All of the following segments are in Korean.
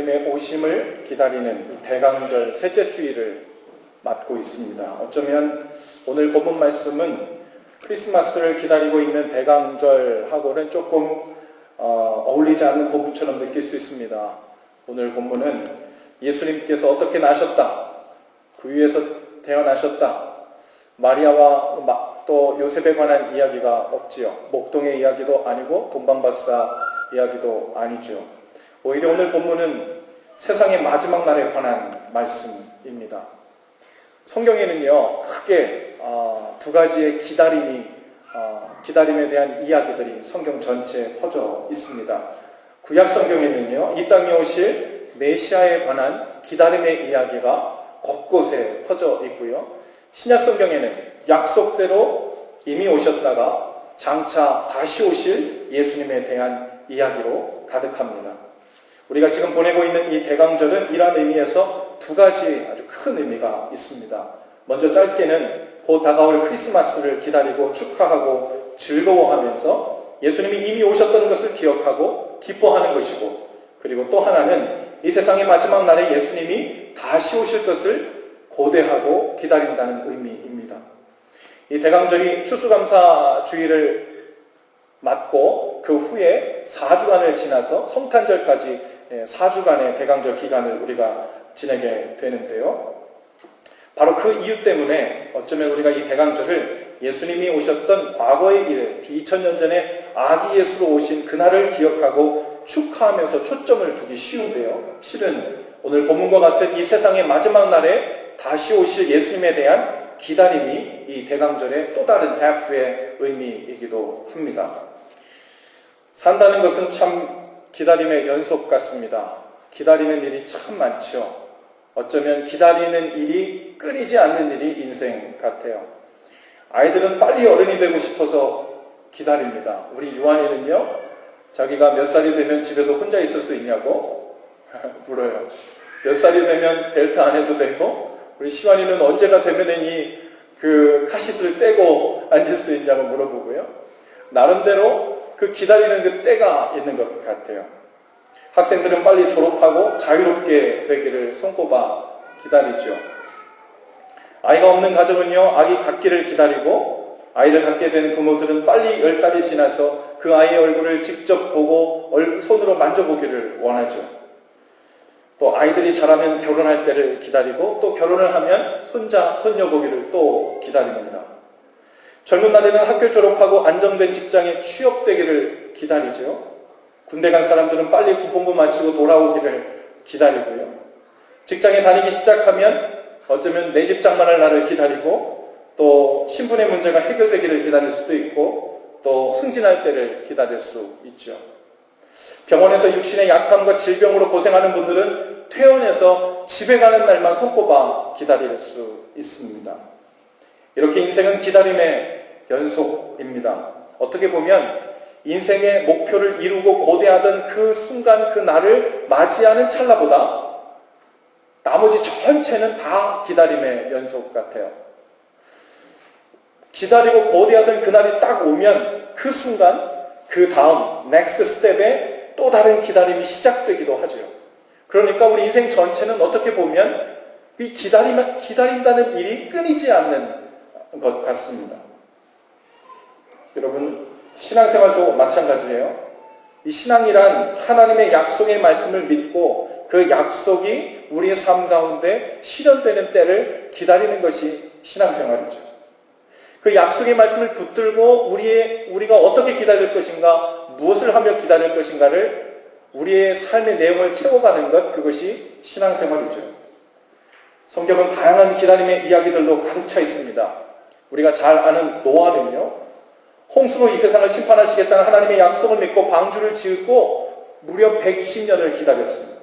예수님의 오심을 기다리는 이 대강절 셋째 주일을 맞고 있습니다. 어쩌면 오늘 본문 말씀은 크리스마스를 기다리고 있는 대강절하고는 조금 어울리지 않는 본문처럼 느낄 수 있습니다. 오늘 본문은 예수님께서 어떻게 나셨다, 그 위에서 태어나셨다, 마리아와 또 요셉에 관한 이야기가 없지요. 목동의 이야기도 아니고 동방박사 이야기도 아니죠. 오히려 오늘 본문은 세상의 마지막 날에 관한 말씀입니다. 성경에는요, 크게 두 가지의 기다림에 대한 이야기들이 성경 전체에 퍼져 있습니다. 구약 성경에는요, 이 땅에 오실 메시아에 관한 기다림의 이야기가 곳곳에 퍼져 있고요. 신약 성경에는 약속대로 이미 오셨다가 장차 다시 오실 예수님에 대한 이야기로 가득합니다. 우리가 지금 보내고 있는 이 대강절은 이러한 의미에서 두 가지 아주 큰 의미가 있습니다. 먼저 짧게는 곧 다가올 크리스마스를 기다리고 축하하고 즐거워하면서 예수님이 이미 오셨다는 것을 기억하고 기뻐하는 것이고, 그리고 또 하나는 이 세상의 마지막 날에 예수님이 다시 오실 것을 고대하고 기다린다는 의미입니다. 이 대강절이 추수감사주일을 맞고 그 후에 4주간을 지나서 성탄절까지 4주간의 대강절 기간을 우리가 지내게 되는데요. 바로 그 이유 때문에 어쩌면 우리가 이 대강절을 예수님이 오셨던 과거의 일, 2000년 전에 아기 예수로 오신 그날을 기억하고 축하하면서 초점을 두기 쉬운데요. 실은 오늘 본문과 같은 이 세상의 마지막 날에 다시 오실 예수님에 대한 기다림이 이 대강절의 또 다른 half의 의미이기도 합니다. 산다는 것은 참 기다림의 연속 같습니다. 기다리는 일이 참 많죠. 어쩌면 기다리는 일이 끊이지 않는 일이 인생 같아요. 아이들은 빨리 어른이 되고 싶어서 기다립니다. 우리 유한이는요, 자기가 몇 살이 되면 집에서 혼자 있을 수 있냐고 물어요. 몇 살이 되면 벨트 안 해도 되고, 우리 시완이는 언제가 되면 그 카시스를 떼고 앉을 수 있냐고 물어보고요. 나름대로 그 기다리는 그 때가 있는 것 같아요. 학생들은 빨리 졸업하고 자유롭게 되기를 손꼽아 기다리죠. 아이가 없는 가정은요, 아기 갖기를 기다리고, 아이를 갖게 된 부모들은 빨리 10달이 지나서 그 아이의 얼굴을 직접 보고 손으로 만져보기를 원하죠. 또 아이들이 자라면 결혼할 때를 기다리고, 또 결혼을 하면 손자, 손녀 보기를 또 기다립니다. 젊은 날에는 학교 졸업하고 안정된 직장에 취업되기를 기다리죠. 군대 간 사람들은 빨리 군복무 마치고 돌아오기를 기다리고요. 직장에 다니기 시작하면 어쩌면 내 집 장만할 날을 기다리고, 또 신분의 문제가 해결되기를 기다릴 수도 있고, 또 승진할 때를 기다릴 수 있죠. 병원에서 육신의 약함과 질병으로 고생하는 분들은 퇴원해서 집에 가는 날만 손꼽아 기다릴 수 있습니다. 이렇게 인생은 기다림의 연속입니다. 어떻게 보면 인생의 목표를 이루고 고대하던 그 순간, 그 날을 맞이하는 찰나보다 나머지 전체는 다 기다림의 연속 같아요. 기다리고 고대하던 그날이 딱 오면 그 순간, 그 다음 넥스트 스텝에 또 다른 기다림이 시작되기도 하죠. 그러니까 우리 인생 전체는 어떻게 보면 이 기다린다는 일이 끊이지 않는 것 같습니다. 여러분, 신앙생활도 마찬가지예요. 이 신앙이란 하나님의 약속의 말씀을 믿고 그 약속이 우리의 삶 가운데 실현되는 때를 기다리는 것이 신앙생활이죠. 그 약속의 말씀을 붙들고 우리가 어떻게 기다릴 것인가, 무엇을 하며 기다릴 것인가를 우리의 삶의 내용을 채워가는 것, 그것이 신앙생활이죠. 성경은 다양한 기다림의 이야기들로 가득 차 있습니다. 우리가 잘 아는 노아는요, 홍수로 이 세상을 심판하시겠다는 하나님의 약속을 믿고 방주를 짓고 무려 120년을 기다렸습니다.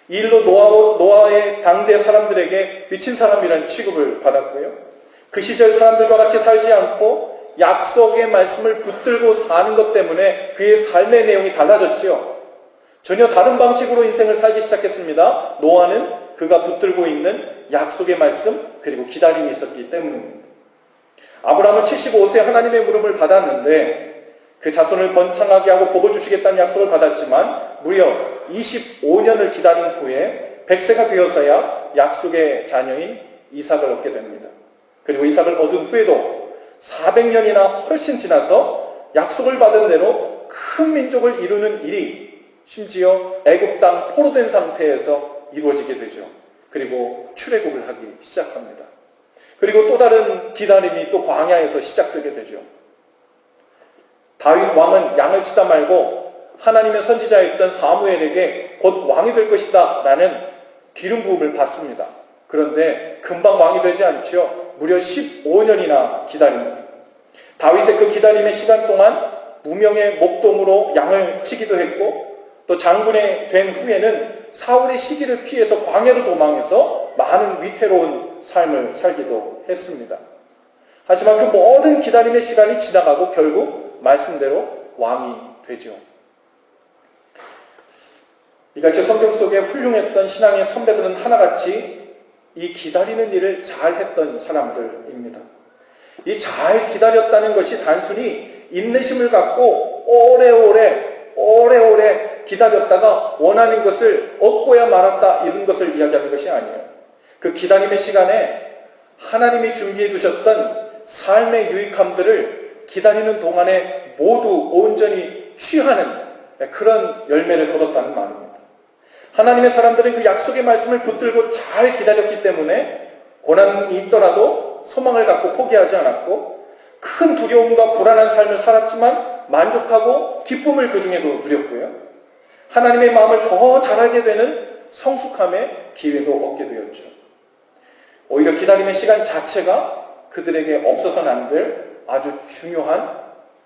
이 일로 노아의 당대 사람들에게 미친 사람이라는 취급을 받았고요. 그 시절 사람들과 같이 살지 않고 약속의 말씀을 붙들고 사는 것 때문에 그의 삶의 내용이 달라졌죠. 전혀 다른 방식으로 인생을 살기 시작했습니다. 노아는 그가 붙들고 있는 약속의 말씀, 그리고 기다림이 있었기 때문입니다. 아브라함은 75세 하나님의 물음을 받았는데 그 자손을 번창하게 하고 복을 주시겠다는 약속을 받았지만 무려 25년을 기다린 후에 100세가 되어서야 약속의 자녀인 이삭을 얻게 됩니다. 그리고 이삭을 얻은 후에도 400년이나 훨씬 지나서 약속을 받은 대로 큰 민족을 이루는 일이 심지어 애굽 땅 포로된 상태에서 이루어지게 되죠. 그리고 출애굽을 하기 시작합니다. 그리고 또 다른 기다림이 또 광야에서 시작되게 되죠. 다윗 왕은 양을 치다 말고 하나님의 선지자였던 사무엘에게 곧 왕이 될 것이다 라는 기름 부음을 받습니다. 그런데 금방 왕이 되지 않죠. 무려 15년이나 기다립니다. 다윗의 그 기다림의 시간 동안 무명의 목동으로 양을 치기도 했고, 또 장군이 된 후에는 사울의 시기를 피해서 광야로 도망해서 많은 위태로운 삶을 살기도 했습니다. 하지만 그 모든 기다림의 시간이 지나가고 결국 말씀대로 왕이 되죠. 이같이 성경 속에 훌륭했던 신앙의 선배들은 하나같이 이 기다리는 일을 잘했던 사람들입니다. 이 잘 기다렸다는 것이 단순히 인내심을 갖고 오래오래 기다렸다가 원하는 것을 얻고야 말았다 이런 것을 이야기하는 것이 아니에요. 그 기다림의 시간에 하나님이 준비해 두셨던 삶의 유익함들을 기다리는 동안에 모두 온전히 취하는 그런 열매를 거뒀다는 말입니다. 하나님의 사람들은 그 약속의 말씀을 붙들고 잘 기다렸기 때문에 고난이 있더라도 소망을 갖고 포기하지 않았고, 큰 두려움과 불안한 삶을 살았지만 만족하고 기쁨을 그 중에도 누렸고요. 하나님의 마음을 더 잘하게 되는 성숙함의 기회도 얻게 되었죠. 오히려 기다림의 시간 자체가 그들에게 없어서는 안 될 아주 중요한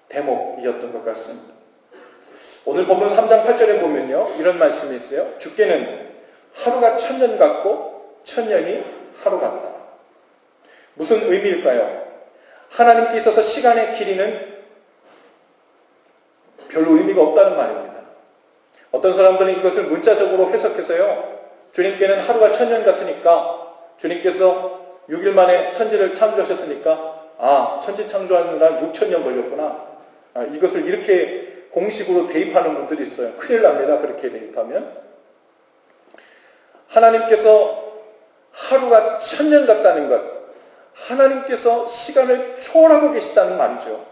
대목이었던 것 같습니다. 오늘 본문 3장 8절에 보면요, 이런 말씀이 있어요. 주께는 하루가 1000년 같고 1000년이 하루 같다. 무슨 의미일까요? 하나님께 있어서 시간의 길이는 별로 의미가 없다는 말입니다. 어떤 사람들은 이것을 문자적으로 해석해서요, 주님께는 하루가 1000년 같으니까 주님께서 6일 만에 천지를 창조하셨으니까 천지 창조하느라 6000년 걸렸구나. 이것을 이렇게 공식으로 대입하는 분들이 있어요. 큰일 납니다. 그렇게 대입하면. 하나님께서 하루가 1000년 같다는 것, 하나님께서 시간을 초월하고 계시다는 말이죠.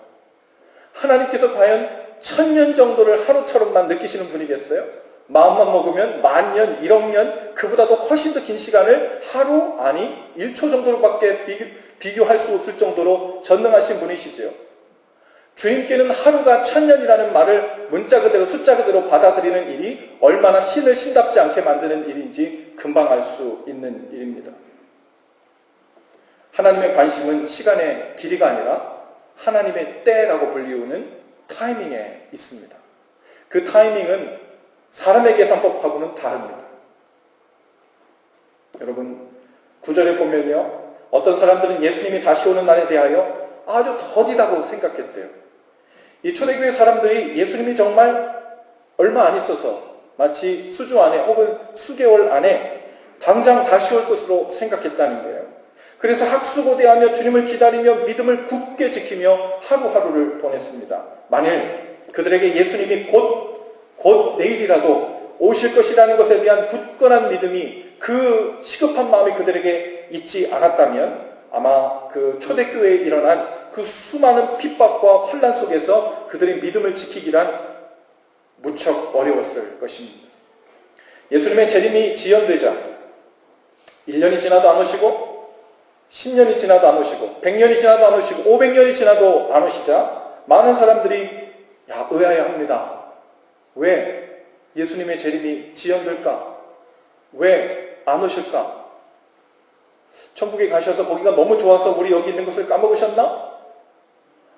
하나님께서 과연 1000년 정도를 하루처럼만 느끼시는 분이겠어요? 마음만 먹으면 10,000년, 1억년, 그보다도 훨씬 더 긴 시간을 하루, 아니 1초 정도로밖에 비교할 수 없을 정도로 전능하신 분이시죠. 주님께는 하루가 1000년이라는 말을 문자 그대로 숫자 그대로 받아들이는 일이 얼마나 신을 신답지 않게 만드는 일인지 금방 알 수 있는 일입니다. 하나님의 관심은 시간의 길이가 아니라 하나님의 때라고 불리우는 타이밍에 있습니다. 그 타이밍은 사람의 계산법하고는 다릅니다. 여러분, 9절에 보면요, 어떤 사람들은 예수님이 다시 오는 날에 대하여 아주 더디다고 생각했대요. 이 초대교회 사람들이 예수님이 정말 얼마 안 있어서 마치 수주 안에 혹은 수개월 안에 당장 다시 올 것으로 생각했다는 거예요. 그래서 학수고대하며 주님을 기다리며 믿음을 굳게 지키며 하루하루를 보냈습니다. 만일 그들에게 예수님이 곧 내일이라도 오실 것이라는 것에 대한 굳건한 믿음이, 그 시급한 마음이 그들에게 있지 않았다면 아마 그 초대교회에 일어난 그 수많은 핍박과 환난 속에서 그들의 믿음을 지키기란 무척 어려웠을 것입니다. 예수님의 재림이 지연되자 1년이 지나도 안 오시고, 10년이 지나도 안 오시고, 100년이 지나도 안 오시고, 500년이 지나도 안 오시자 많은 사람들이 의아해합니다. 왜 예수님의 재림이 지연될까? 왜 안 오실까? 천국에 가셔서 거기가 너무 좋아서 우리 여기 있는 것을 까먹으셨나?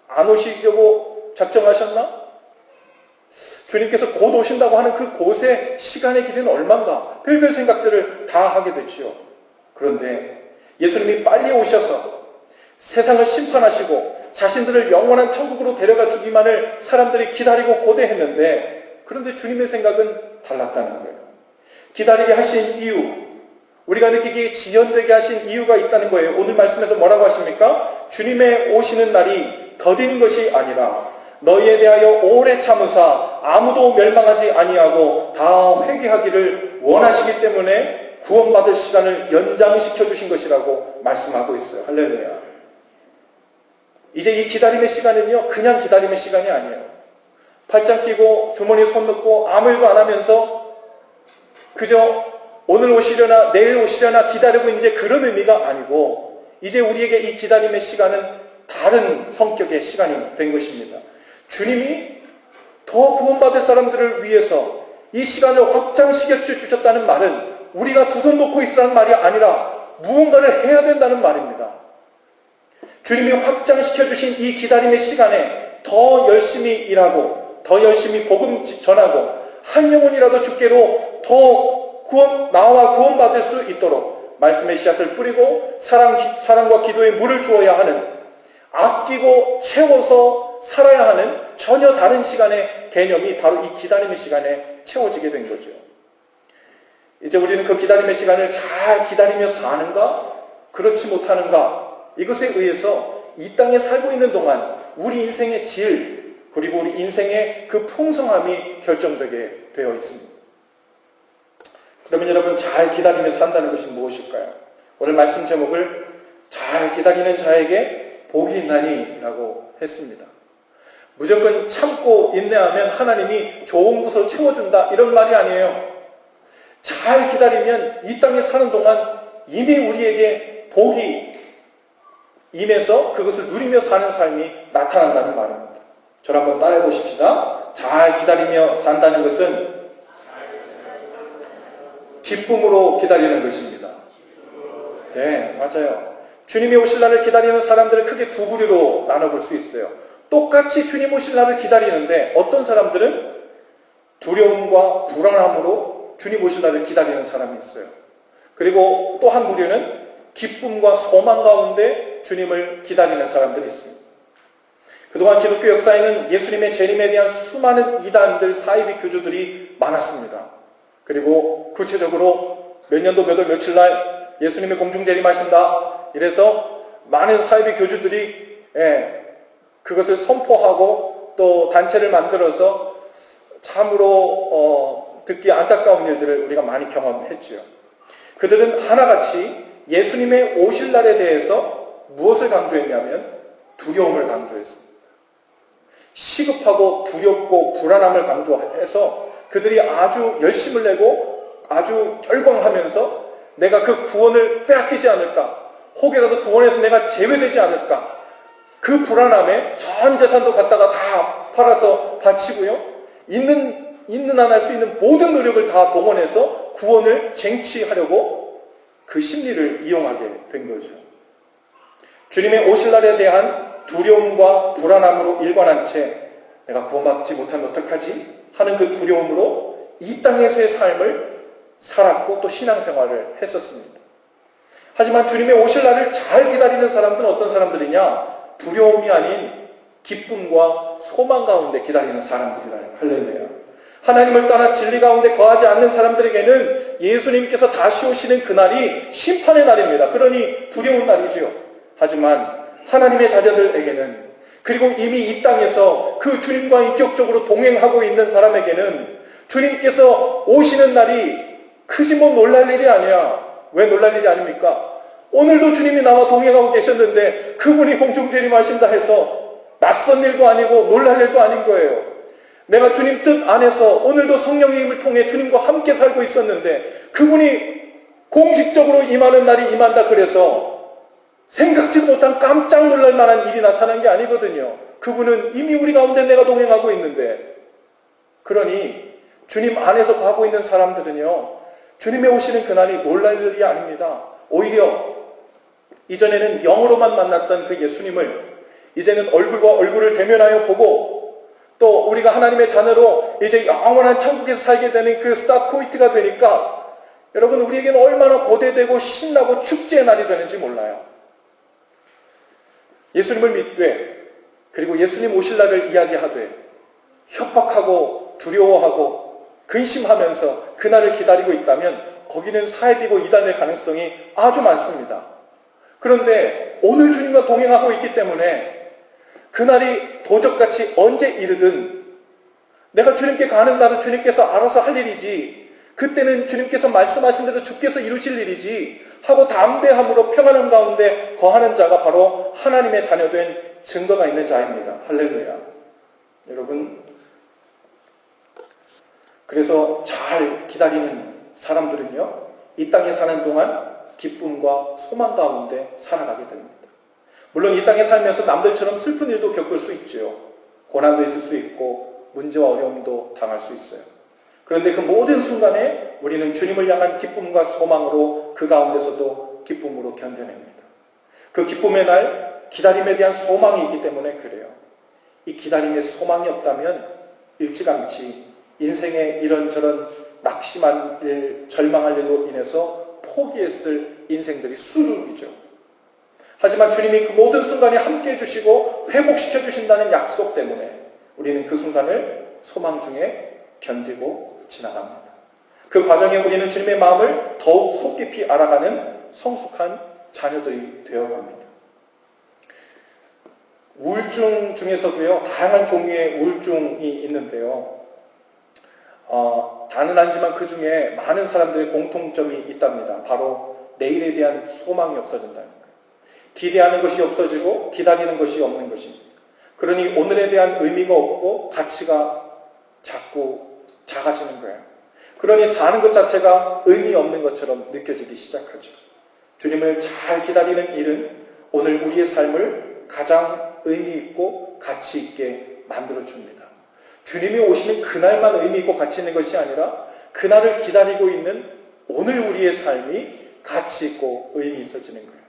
안 오시려고 작정하셨나? 주님께서 곧 오신다고 하는 그 곳의 시간의 길이는 얼마인가? 별별 생각들을 다 하게 됐지요. 그런데 예수님이 빨리 오셔서 세상을 심판하시고 자신들을 영원한 천국으로 데려가 주기만을 사람들이 기다리고 고대했는데, 그런데 주님의 생각은 달랐다는 거예요. 기다리게 하신 이유, 우리가 느끼기에 지연되게 하신 이유가 있다는 거예요. 오늘 말씀에서 뭐라고 하십니까? 주님의 오시는 날이 더딘 것이 아니라 너희에 대하여 오래 참으사 아무도 멸망하지 아니하고 다 회개하기를 원하시기 때문에 구원받을 시간을 연장시켜 주신 것이라고 말씀하고 있어요. 할렐루야. 이제 이 기다림의 시간은요, 그냥 기다림의 시간이 아니에요. 팔짱 끼고 주머니에 손 넣고 아무 일도 안 하면서 그저 오늘 오시려나 내일 오시려나 기다리고 이제 그런 의미가 아니고, 이제 우리에게 이 기다림의 시간은 다른 성격의 시간이 된 것입니다. 주님이 더 구원받을 사람들을 위해서 이 시간을 확장시켜 주셨다는 말은 우리가 두 손 놓고 있으라는 말이 아니라 무언가를 해야 된다는 말입니다. 주님이 확장시켜 주신 이 기다림의 시간에 더 열심히 일하고 더 열심히 복음 전하고 한 영혼이라도 주께로 더 나와 구원받을 수 있도록 말씀의 씨앗을 뿌리고 사랑과 기도에 물을 주어야 하는, 아끼고 채워서 살아야 하는 전혀 다른 시간의 개념이 바로 이 기다림의 시간에 채워지게 된 거죠. 이제 우리는 그 기다림의 시간을 잘 기다리며 사는가 그렇지 못하는가, 이것에 의해서 이 땅에 살고 있는 동안 우리 인생의 질 그리고 우리 인생의 그 풍성함이 결정되게 되어 있습니다. 그러면 여러분, 잘 기다리며 산다는 것이 무엇일까요? 오늘 말씀 제목을 잘 기다리는 자에게 복이 있나니 라고 했습니다. 무조건 참고 인내하면 하나님이 좋은 것으로 채워준다 이런 말이 아니에요. 잘 기다리면 이 땅에 사는 동안 이미 우리에게 복이 임해서 그것을 누리며 사는 삶이 나타난다는 말입니다. 저를 한번 따라해 보십시다. 잘 기다리며 산다는 것은 기쁨으로 기다리는 것입니다. 네, 맞아요. 주님이 오실 날을 기다리는 사람들을 크게 두 부류로 나눠볼 수 있어요. 똑같이 주님 오실 날을 기다리는데 어떤 사람들은 두려움과 불안함으로 주님 오실 날을 기다리는 사람이 있어요. 그리고 또 한 부류는 기쁨과 소망 가운데 주님을 기다리는 사람들이 있습니다. 그동안 기독교 역사에는 예수님의 재림에 대한 수많은 이단들, 사이비 교주들이 많았습니다. 그리고 구체적으로 몇 년도 몇 월 며칠 날 예수님의 공중 재림하신다 이래서 많은 사이비 교주들이 그것을 선포하고 또 단체를 만들어서 참으로 듣기 안타까운 일들을 우리가 많이 경험했죠. 그들은 하나같이 예수님의 오실 날에 대해서 무엇을 강조했냐면 두려움을 강조했습니다. 시급하고 두렵고 불안함을 강조해서 그들이 아주 열심을 내고 아주 결광하면서 내가 그 구원을 빼앗기지 않을까, 혹여라도 구원에서 내가 제외되지 않을까, 그 불안함에 전 재산도 갖다가 다 팔아서 바치고요, 있는 한 할 수 있는 모든 노력을 다 동원해서 구원을 쟁취하려고 그 심리를 이용하게 된 거죠. 주님의 오실 날에 대한 두려움과 불안함으로 일관한 채 내가 구원받지 못하면 어떡하지? 하는 그 두려움으로 이 땅에서의 삶을 살았고 또 신앙생활을 했었습니다. 하지만 주님의 오실 날을 잘 기다리는 사람들은 어떤 사람들이냐? 두려움이 아닌 기쁨과 소망 가운데 기다리는 사람들이라. 할렐루야. 하나님을 떠나 진리 가운데 거하지 않는 사람들에게는 예수님께서 다시 오시는 그날이 심판의 날입니다. 그러니 두려운 날이지요. 하지만 하나님의 자녀들에게는, 그리고 이미 이 땅에서 그 주님과 인격적으로 동행하고 있는 사람에게는 주님께서 오시는 날이 크지 뭐 놀랄 일이 아니야. 왜 놀랄 일이 아닙니까? 오늘도 주님이 나와 동행하고 계셨는데 그분이 공중재림하신다 해서 낯선 일도 아니고 놀랄 일도 아닌 거예요. 내가 주님 뜻 안에서 오늘도 성령님을 통해 주님과 함께 살고 있었는데 그분이 공식적으로 임하는 날이 임한다 그래서 생각지도 못한 깜짝 놀랄 만한 일이 나타난 게 아니거든요. 그분은 이미 우리 가운데 내가 동행하고 있는데, 그러니 주님 안에서 가고 있는 사람들은요, 주님의 오시는 그날이 놀랄 일이 아닙니다. 오히려 이전에는 영으로만 만났던 그 예수님을 이제는 얼굴과 얼굴을 대면하여 보고 또 우리가 하나님의 자녀로 이제 영원한 천국에서 살게 되는 그 스타코이트가 되니까 여러분, 우리에게는 얼마나 고대되고 신나고 축제의 날이 되는지 몰라요. 예수님을 믿되 그리고 예수님 오실 날을 이야기하되 협박하고 두려워하고 근심하면서 그날을 기다리고 있다면 거기는 사이비고 이단의 가능성이 아주 많습니다. 그런데 오늘 주님과 동행하고 있기 때문에 그날이 도적같이 언제 이르든 내가 주님께 가는 날은 주님께서 알아서 할 일이지, 그때는 주님께서 말씀하신 대로 주께서 이루실 일이지 하고 담대함으로 평안한 가운데 거하는 자가 바로 하나님의 자녀된 증거가 있는 자입니다. 할렐루야. 여러분, 그래서 잘 기다리는 사람들은요, 이 땅에 사는 동안 기쁨과 소망 가운데 살아가게 됩니다. 물론 이 땅에 살면서 남들처럼 슬픈 일도 겪을 수 있죠. 고난도 있을 수 있고 문제와 어려움도 당할 수 있어요. 그런데 그 모든 순간에 우리는 주님을 향한 기쁨과 소망으로 그 가운데서도 기쁨으로 견뎌냅니다. 그 기쁨의 날, 기다림에 대한 소망이 있기 때문에 그래요. 이 기다림에 소망이 없다면 일찌감치 인생의 이런저런 낙심한 일, 절망할 일로 인해서 포기했을 인생들이 수두룩이죠. 하지만 주님이 그 모든 순간에 함께해 주시고 회복시켜 주신다는 약속 때문에 우리는 그 순간을 소망 중에 견디고 지나갑니다. 그 과정에 우리는 주님의 마음을 더욱 속 깊이 알아가는 성숙한 자녀들이 되어갑니다. 우울증 중에서도요, 다양한 종류의 우울증이 있는데요. 다는 아니지만 그 중에 많은 사람들의 공통점이 있답니다. 바로 내일에 대한 소망이 없어진다는 거예요. 기대하는 것이 없어지고 기다리는 것이 없는 것입니다. 그러니 오늘에 대한 의미가 없고 가치가 자꾸 작아지는 거예요. 그러니 사는 것 자체가 의미 없는 것처럼 느껴지기 시작하죠. 주님을 잘 기다리는 일은 오늘 우리의 삶을 가장 의미 있고 가치 있게 만들어줍니다. 주님이 오시는 그날만 의미 있고 가치 있는 것이 아니라 그날을 기다리고 있는 오늘 우리의 삶이 가치 있고 의미 있어지는 거예요.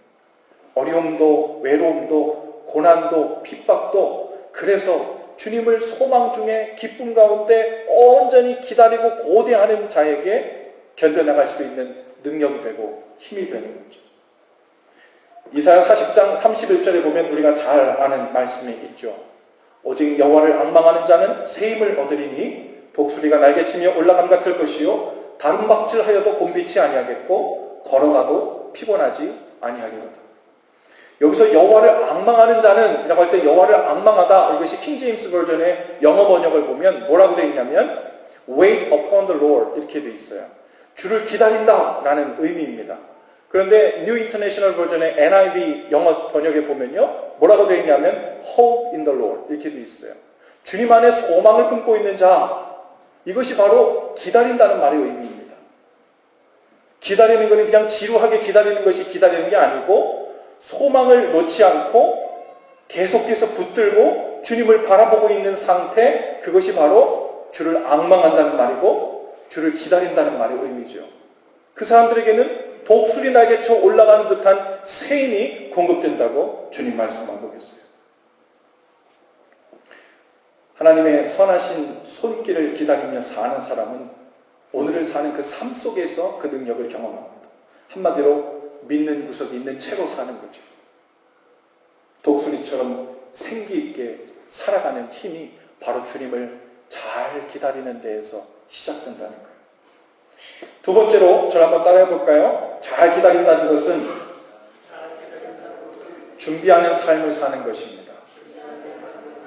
어려움도 외로움도 고난도 핍박도 그래서 주님을 소망 중에 기쁨 가운데 온전히 기다리고 고대하는 자에게 견뎌나갈 수 있는 능력이 되고 힘이 되는 거죠. 이사야 40장 31절에 보면 우리가 잘 아는 말씀이 있죠. 오직 여호와를 앙망하는 자는 새 힘을 얻으리니 독수리가 날개치며 올라감 같을 것이요 다름박질하여도 곤비치 아니하겠고 걸어가도 피곤하지 아니하리로다. 여기서 여호와를 앙망하는 자는 라고 할 때 여호와를 앙망하다, 이것이 킹 제임스 버전의 영어 번역을 보면 뭐라고 되어 있냐면 wait upon the Lord 이렇게 되어 있어요. 주를 기다린다 라는 의미입니다. 그런데 뉴 인터내셔널 버전의 NIV 영어 번역에 보면요 뭐라고 되어 있냐면 hope in the Lord 이렇게 되어 있어요. 주님 안에 소망을 품고 있는 자, 이것이 바로 기다린다는 말의 의미입니다. 기다리는 것은 그냥 지루하게 기다리는 것이 기다리는 게 아니고 소망을 놓지 않고 계속해서 붙들고 주님을 바라보고 있는 상태, 그것이 바로 주를 앙망한다는 말이고 주를 기다린다는 말의 의미죠. 그 사람들에게는 독수리 날개쳐 올라가는 듯한 새 힘이 공급된다고 주님 말씀하고 계세요. 하나님의 선하신 손길을 기다리며 사는 사람은 오늘을 사는 그 삶 속에서 그 능력을 경험합니다. 한마디로 믿는 구석이 있는 채로 사는 거죠. 독수리처럼 생기 있게 살아가는 힘이 바로 주님을 잘 기다리는 데에서 시작된다는 거예요. 두 번째로 저를 한번 따라해 볼까요? 잘 기다린다는 것은 준비하는 삶을 사는 것입니다.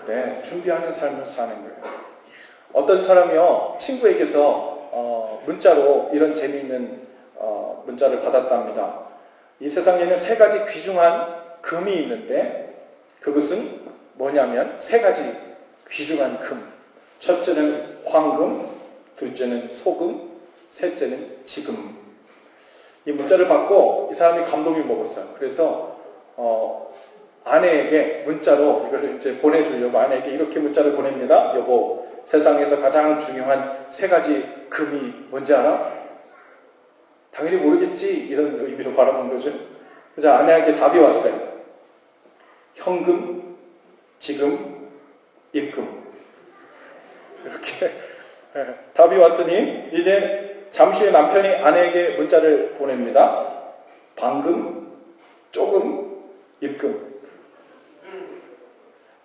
네, 준비하는 삶을 사는 거예요. 어떤 사람이요, 친구에게서 문자로 이런 재미있는 문자를 받았답니다. 이 세상에는 세 가지 귀중한 금이 있는데 그것은 뭐냐면 세 가지 귀중한 금. 첫째는 황금, 둘째는 소금, 셋째는 지금. 이 문자를 받고 이 사람이 감동을 먹었어요. 그래서 아내에게 문자로 이걸 이제 보내주려고 아내에게 이렇게 문자를 보냅니다. 여보, 세상에서 가장 중요한 세 가지 금이 뭔지 알아? 당연히 모르겠지, 이런 의미로 바라본 거죠. 그래서 아내에게 답이 왔어요. 현금, 지금, 입금. 이렇게 답이 왔더니 이제 잠시 후에 남편이 아내에게 문자를 보냅니다. 방금, 조금, 입금.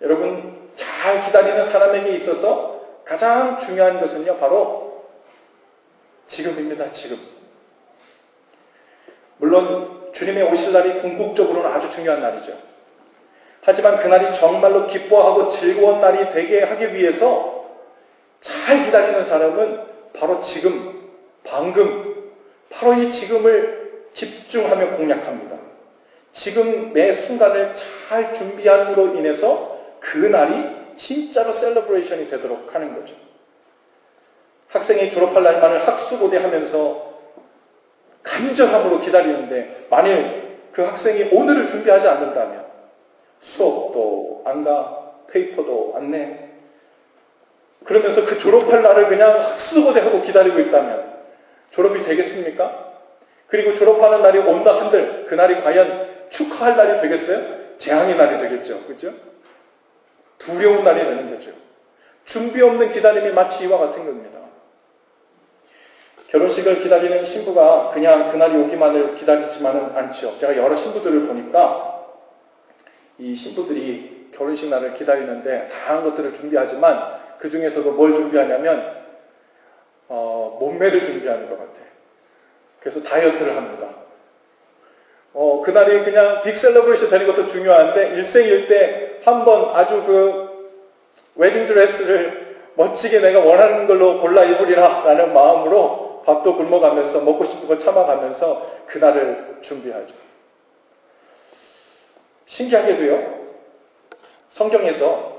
여러분, 잘 기다리는 사람에게 있어서 가장 중요한 것은요, 바로 지금입니다. 지금. 물론 주님의 오실 날이 궁극적으로는 아주 중요한 날이죠. 하지만 그날이 정말로 기뻐하고 즐거운 날이 되게 하기 위해서 잘 기다리는 사람은 바로 지금, 방금, 바로 이 지금을 집중하며 공략합니다. 지금 매 순간을 잘 준비함으로 인해서 그날이 진짜로 셀러브레이션이 되도록 하는 거죠. 학생이 졸업할 날만을 학수고대 하면서 간절함으로 기다리는데 만일 그 학생이 오늘을 준비하지 않는다면 수업도 안 가, 페이퍼도 안 내. 그러면서 그 졸업할 날을 그냥 학수고대하고 기다리고 있다면 졸업이 되겠습니까? 그리고 졸업하는 날이 온다 한들 그날이 과연 축하할 날이 되겠어요? 재앙의 날이 되겠죠. 그렇죠? 두려운 날이 되는 거죠. 준비 없는 기다림이 마치 이와 같은 겁니다. 결혼식을 기다리는 신부가 그냥 그날이 오기만을 기다리지만은 않죠. 제가 여러 신부들을 보니까 이 신부들이 결혼식 날을 기다리는데 다양한 것들을 준비하지만 그 중에서도 뭘 준비하냐면 몸매를 준비하는 것 같아요. 그래서 다이어트를 합니다. 그날이 그냥 빅 셀러브레이션 되는 것도 중요한데 일생일대 한번 아주 그 웨딩 드레스를 멋지게 내가 원하는 걸로 골라 입으리라 라는 마음으로 밥도 굶어가면서 먹고 싶은 거 참아가면서 그날을 준비하죠. 신기하게도요, 성경에서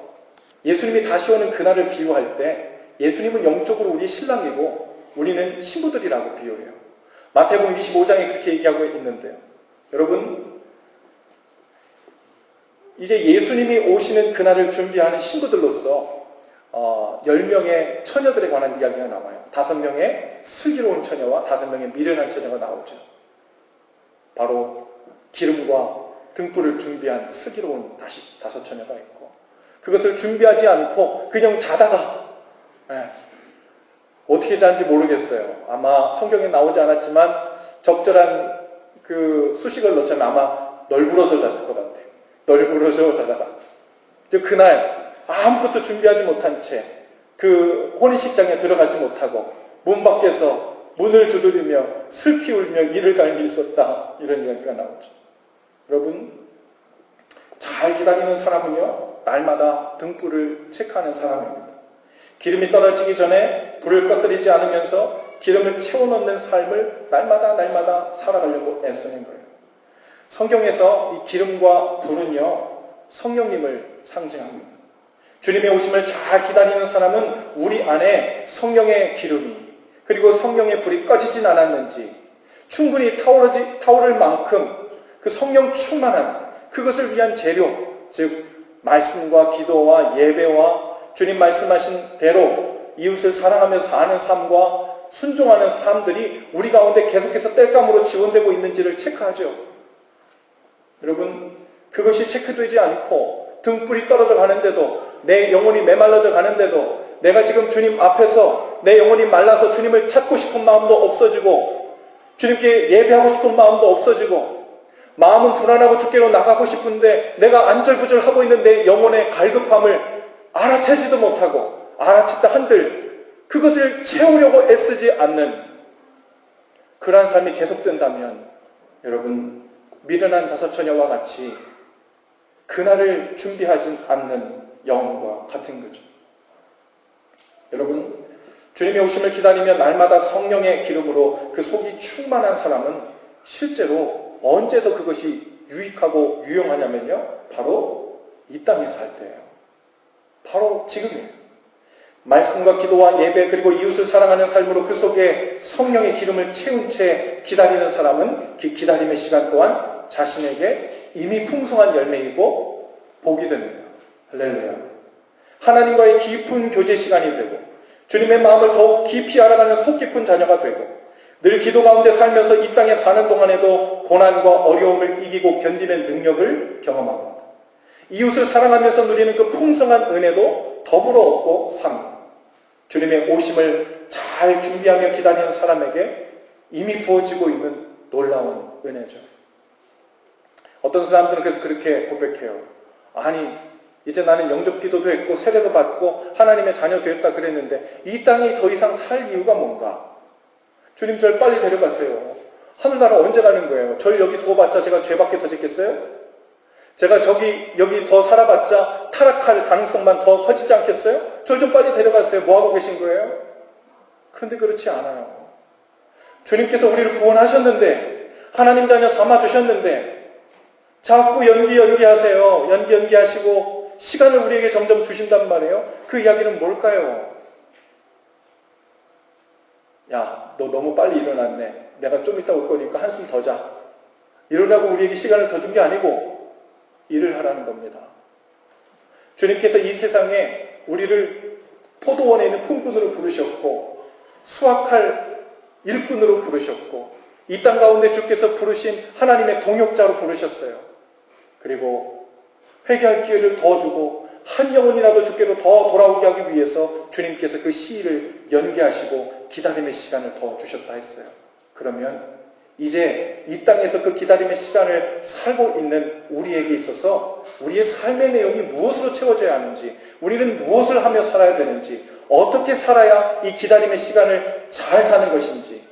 예수님이 다시 오는 그날을 비유할 때 예수님은 영적으로 우리의 신랑이고 우리는 신부들이라고 비유해요. 마태복음 25장에 그렇게 얘기하고 있는데요. 여러분, 이제 예수님이 오시는 그날을 준비하는 신부들로서 10명의 처녀들에 관한 이야기가 나와요. 5명의 슬기로운 처녀와 5명의 미련한 처녀가 나오죠. 바로 기름과 등불을 준비한 슬기로운 5 처녀가 있고, 그것을 준비하지 않고 그냥 자다가 어떻게 자는지 모르겠어요. 아마 성경에 나오지 않았지만 적절한 그 수식을 넣자면 아마 널브러져 잤을 것 같아요. 널브러져 자다가 그날 아무것도 준비하지 못한 채 그 혼인식장에 들어가지 못하고 문 밖에서 문을 두드리며 슬피 울며 이를 갈미 있었다, 이런 이야기가 나오죠. 여러분, 잘 기다리는 사람은요, 날마다 등불을 체크하는 사람입니다. 기름이 떨어지기 전에 불을 꺼뜨리지 않으면서 기름을 채워넣는 삶을 날마다 살아가려고 애쓰는 거예요. 성경에서 이 기름과 불은요, 성령님을 상징합니다. 주님의 오심을 잘 기다리는 사람은 우리 안에 성령의 기름이, 그리고 성령의 불이 꺼지진 않았는지, 충분히 타오를 만큼 그 성령 충만한 그것을 위한 재료, 즉 말씀과 기도와 예배와 주님 말씀하신 대로 이웃을 사랑하며 사는 삶과 순종하는 삶들이 우리 가운데 계속해서 땔감으로 지원되고 있는지를 체크하죠. 여러분, 그것이 체크되지 않고 등불이 떨어져 가는데도, 내 영혼이 메말라져 가는데도, 내가 지금 주님 앞에서 내 영혼이 말라서 주님을 찾고 싶은 마음도 없어지고, 주님께 예배하고 싶은 마음도 없어지고, 마음은 불안하고 주께로 나가고 싶은데 내가 안절부절하고 있는 내 영혼의 갈급함을 알아채지도 못하고, 알아챘다 한들 그것을 채우려고 애쓰지 않는 그러한 삶이 계속된다면, 여러분, 미련한 5 처녀와 같이 그날을 준비하지 않는 영혼과 같은 거죠. 여러분, 주님의 오심을 기다리며 날마다 성령의 기름으로 그 속이 충만한 사람은 실제로 언제도 그것이 유익하고 유용하냐면요, 바로 이 땅에 살 때예요. 바로 지금이에요. 말씀과 기도와 예배, 그리고 이웃을 사랑하는 삶으로 그 속에 성령의 기름을 채운 채 기다리는 사람은 그 기다림의 시간 또한 자신에게 이미 풍성한 열매이고 복이 됩니다. 할렐루야. 하나님과의 깊은 교제 시간이 되고 주님의 마음을 더욱 깊이 알아가는 속 깊은 자녀가 되고, 늘 기도 가운데 살면서 이 땅에 사는 동안에도 고난과 어려움을 이기고 견디는 능력을 경험합니다. 이웃을 사랑하면서 누리는 그 풍성한 은혜도 더불어 얻고 삽니다. 주님의 오심을 잘 준비하며 기다리는 사람에게 이미 부어지고 있는 놀라운 은혜죠. 어떤 사람들은 그래서 그렇게 고백해요. 아니, 이제 나는 영접 기도도 했고 세례도 받고 하나님의 자녀 되었다 그랬는데 이 땅이 더 이상 살 이유가 뭔가? 주님, 저를 빨리 데려가세요. 하늘나라 언제 가는 거예요? 저를 여기 두어봤자 제가 죄밖에 더 짓겠어요? 제가 여기 더 살아봤자 타락할 가능성만 더 커지지 않겠어요? 저 좀 빨리 데려가세요. 뭐하고 계신 거예요? 그런데 그렇지 않아요. 주님께서 우리를 구원하셨는데, 하나님 자녀 삼아주셨는데, 자꾸 연기하세요. 연기하시고 시간을 우리에게 점점 주신단 말이에요. 그 이야기는 뭘까요? 야, 너 너무 빨리 일어났네. 내가 좀 이따 올 거니까 한숨 더 자. 이러라고 우리에게 시간을 더 준 게 아니고 일을 하라는 겁니다. 주님께서 이 세상에 우리를 포도원에 있는 품꾼으로 부르셨고 수확할 일꾼으로 부르셨고 이 땅 가운데 주께서 부르신 하나님의 동역자로 부르셨어요. 그리고 회개할 기회를 더 주고 한 영혼이라도 주께로 더 돌아오게 하기 위해서 주님께서 그 시일을 연기하시고 기다림의 시간을 더 주셨다 했어요. 그러면 이제 이 땅에서 그 기다림의 시간을 살고 있는 우리에게 있어서 우리의 삶의 내용이 무엇으로 채워져야 하는지, 우리는 무엇을 하며 살아야 되는지, 어떻게 살아야 이 기다림의 시간을 잘 사는 것인지,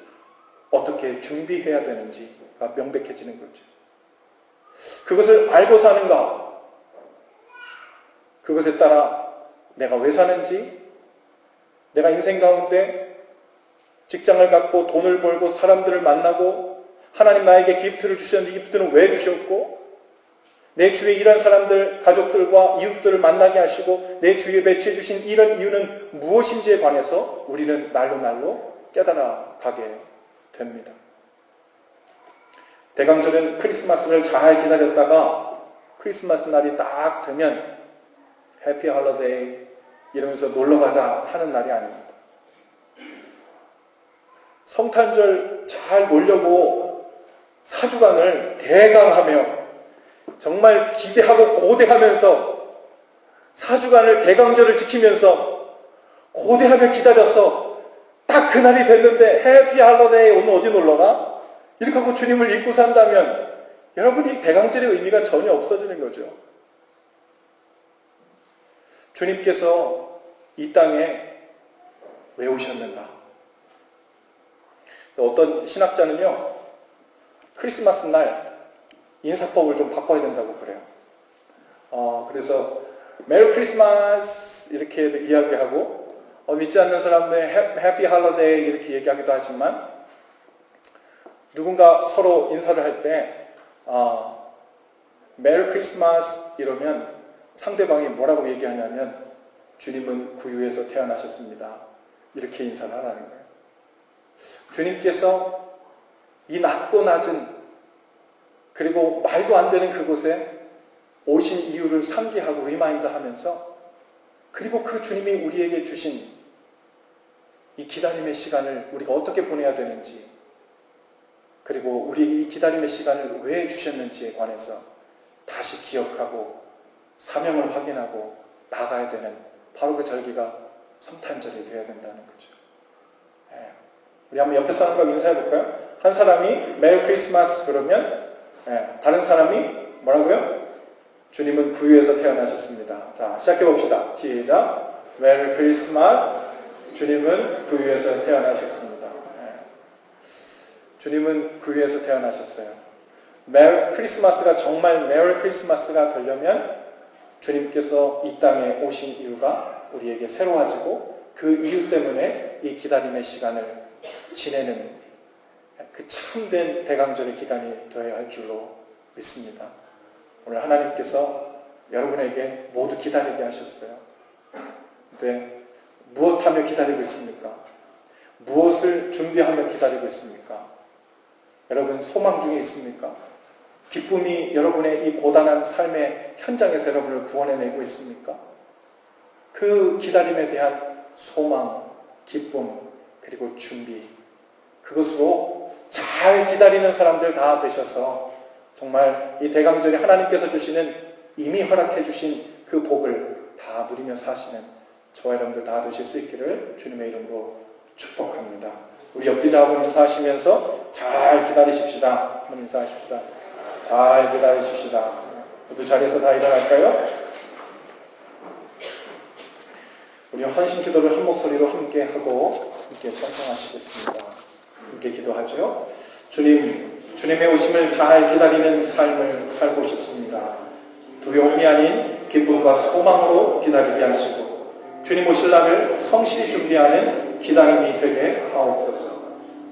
어떻게 준비해야 되는지가 명백해지는 거죠. 그것을 알고 사는가? 그것에 따라 내가 왜 사는지, 내가 인생 가운데 직장을 갖고 돈을 벌고 사람들을 만나고 하나님 나에게 기프트를 주셨는데 이 기프트는 왜 주셨고, 내 주위에 이런 사람들, 가족들과 이웃들을 만나게 하시고 내 주위에 배치해 주신 이런 이유는 무엇인지에 관해서 우리는 날로 깨달아 가게 됩니다. 대강절은 크리스마스를 잘 기다렸다가 크리스마스 날이 딱 되면 해피 홀리데이 이러면서 놀러가자 하는 날이 아닙니다. 성탄절 잘 놀려고 사주간을 대강하며 정말 기대하고 고대하면서 사주간을 대강절을 지키면서 고대하며 기다려서 딱 그날이 됐는데 해피 홀리데이 오늘 어디 놀러가? 이렇게 하고 주님을 잊고 산다면 여러분이 대강절의 의미가 전혀 없어지는 거죠. 주님께서 이 땅에 왜 오셨는가? 어떤 신학자는요, 크리스마스 날 인사법을 좀 바꿔야 된다고 그래요. 그래서 메리 크리스마스 이렇게 이야기하고 믿지 않는 사람들은 해피 홀리데이 이렇게 얘기하기도 하지만 누군가 서로 인사를 할 때 메리 크리스마스 이러면 상대방이 뭐라고 얘기하냐면 주님은 구유에서 태어나셨습니다. 이렇게 인사를 하라는 거예요. 주님께서 이 낮고 낮은 그리고 말도 안 되는 그곳에 오신 이유를 상기하고 리마인드 하면서 그리고 그 주님이 우리에게 주신 이 기다림의 시간을 우리가 어떻게 보내야 되는지 그리고 우리에게 이 기다림의 시간을 왜 주셨는지에 관해서 다시 기억하고 사명을 확인하고 나가야 되는 바로 그 절기가 성탄절이 되어야 된다는 거죠. 우리 한번 옆에 사람과 인사해 볼까요? 한 사람이 메리 크리스마스 그러면 다른 사람이 뭐라고요? 주님은 구유에서 태어나셨습니다. 자, 시작해 봅시다. 시작. 메리 크리스마스. 주님은 구유에서 태어나셨습니다. 주님은 구유에서 태어나셨어요. 메리 크리스마스가 정말 메리 크리스마스가 되려면 주님께서 이 땅에 오신 이유가 우리에게 새로워지고 그 이유 때문에 이 기다림의 시간을 지내는 그 참된 대강절의 기간이 되어야 할 줄로 믿습니다. 오늘 하나님께서 여러분에게 모두 기다리게 하셨어요. 근데 무엇하며 기다리고 있습니까? 무엇을 준비하며 기다리고 있습니까? 여러분 소망 중에 있습니까? 기쁨이 여러분의 이 고단한 삶의 현장에서 여러분을 구원해내고 있습니까? 그 기다림에 대한 소망, 기쁨, 그리고 준비, 그것으로 잘 기다리는 사람들 다 되셔서 정말 이 대강절에 하나님께서 주시는 이미 허락해 주신 그 복을 다 누리며 사시는 저와 여러분들 다 되실 수 있기를 주님의 이름으로 축복합니다. 우리 옆뒤자하고 인사하시면서 잘 기다리십시다. 한번 인사하십시다. 잘 기다리십시다. 모두 자리에서 다 일어날까요? 우리 헌신 기도를 한 목소리로 함께 하고 함께 청송하시겠습니다. 함께 기도하죠. 주님, 주님의 오심을 잘 기다리는 삶을 살고 싶습니다. 두려움이 아닌 기쁨과 소망으로 기다리게 하시고 주님 오실 날을 성실히 준비하는 기다림이 되게 하옵소서.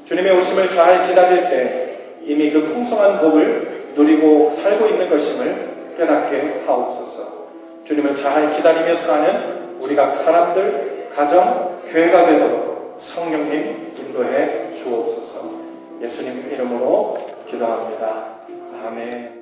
주님의 오심을 잘 기다릴 때 이미 그 풍성한 복을 누리고 살고 있는 것임을 깨닫게 하옵소서. 주님을 잘 기다리며 사는 우리 각 사람들, 가정, 교회가 되도록 성령님 인도해 주옵소서. 예수님 이름으로 기도합니다. 아멘.